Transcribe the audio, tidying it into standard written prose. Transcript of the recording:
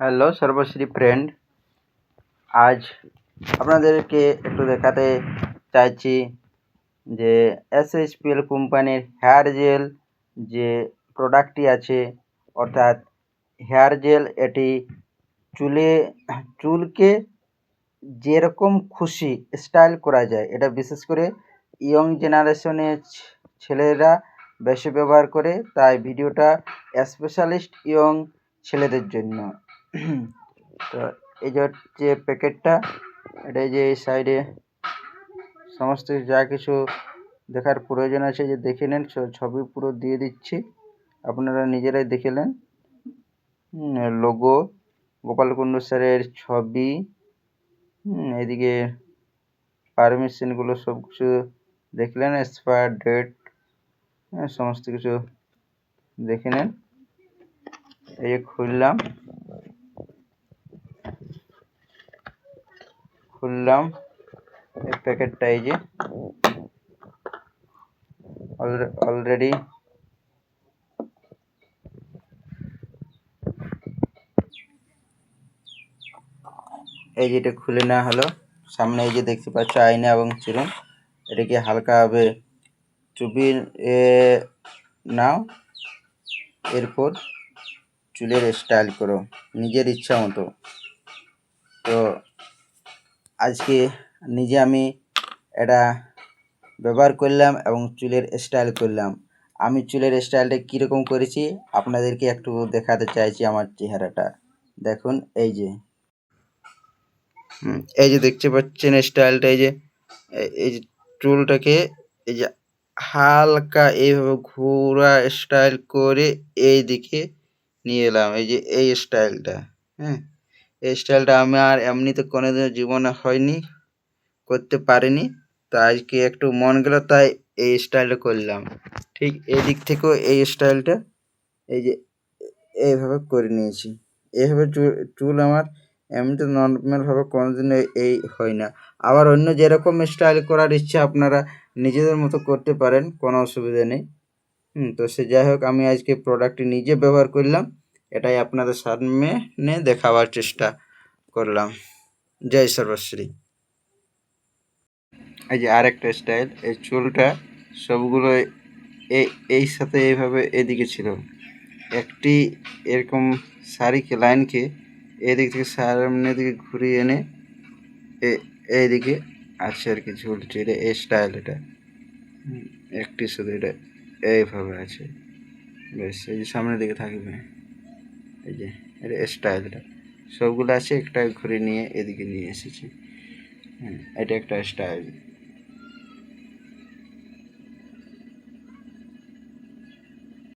Hello সর্বশ্রী friend, আজ আপনাদেরকে একটু দেখাতে চাইছি যে SHPL কোম্পানির হেয়ার জেল যে প্রোডাক্টটি আছে, অর্থাৎ হেয়ার জেল, এটি চুলকে যেরকম খুশি স্টাইল করা যায়। এটা বিশেষ করে ইয়ং জেনারেশনের ছেলেরা বেশি ব্যবহার করে, তাই ভিডিওটা স্পেশালিস্ট ইয়ং ছেলেদের জন্য। তো এই যে প্যাকেটটা, এটা যে এই সাইডে সমস্ত যা কিছু দেখার প্রয়োজন আছে যে দেখে নেন, ছবি পুরো দিয়ে দিচ্ছি, আপনারা নিজেরাই দেখে নেন। লোগো, গোপালকুন্ডু স্যারের ছবি, এদিকে পারমিশনগুলো সব কিছু দেখলেন, এক্সপায়ার ডেট, সমস্ত কিছু দেখে নেন। এই যে খুললাম এই প্যাকেটটা, এই যে অলরেডি এই যেটা খুলে নেওয়া হলো। সামনে এই যে দেখতে পাচ্ছ আয়না এবং চিরুন, এটাকে হালকাভাবে চুবিয়ে নাও, এরপর চুলের স্টাইল করো নিজের ইচ্ছা মতো। তো আজকে নিজে আমি এটা ব্যবহার করলাম এবং চুলের স্টাইল করলাম। আমি চুলের স্টাইলটা কীরকম করেছি আপনাদেরকে একটু দেখাতে চাইছি। আমার চেহারাটা দেখুন, এই যে দেখতে পাচ্ছেন স্টাইলটা। এই যে চুলটাকে এই যে হালকা এইভাবে ঘোরা স্টাইল করে এই দিকে নিয়ে এলাম। এই যে এই স্টাইলটা, এই স্টাইলটা আমার এমনিতে কোনোদিনও জীবনে হয়নি, করতে পারিনি। তো আজকে একটু মন গেল, তাই এই স্টাইলটা করলাম। ঠিক এই দিক থেকেও এই স্টাইলটা এই যে এইভাবে করে নিয়েছি। এইভাবে চুল আমার এমনিতে নর্মালভাবে কোনোদিন এই হয় না। আবার অন্য যেরকম স্টাইল করার ইচ্ছা আপনারা নিজেদের মতো করতে পারেন, কোনো অসুবিধা নেই। তো সে যাই হোক, আমি আজকে প্রোডাক্টটি নিজে ব্যবহার করলাম, এটাই আপনাদের সামনে দেখাবার চেষ্টা করলাম। জয় সর্বশ্রী। এই যে আরেকটা স্টাইল, এই চুলটা সবগুলো এই সাথে এইভাবে এদিকে ছিল, একটি এরকম শাড়িকে লাইনকে এদিক থেকে সামনের দিকে ঘুরিয়ে এনে এইদিকে আছে আর কি ঝুলছে। এটা এই স্টাইল, এটা একটি শুধু এটা এইভাবে আছে, বেশ। এই যে সামনের দিকে থাকবে, এই যে এটা স্টাইল, এটা সবগুলো আছে, একটা ঘুরে নিয়ে এদিকে নিয়ে এসেছি। এটা একটা স্টাইল।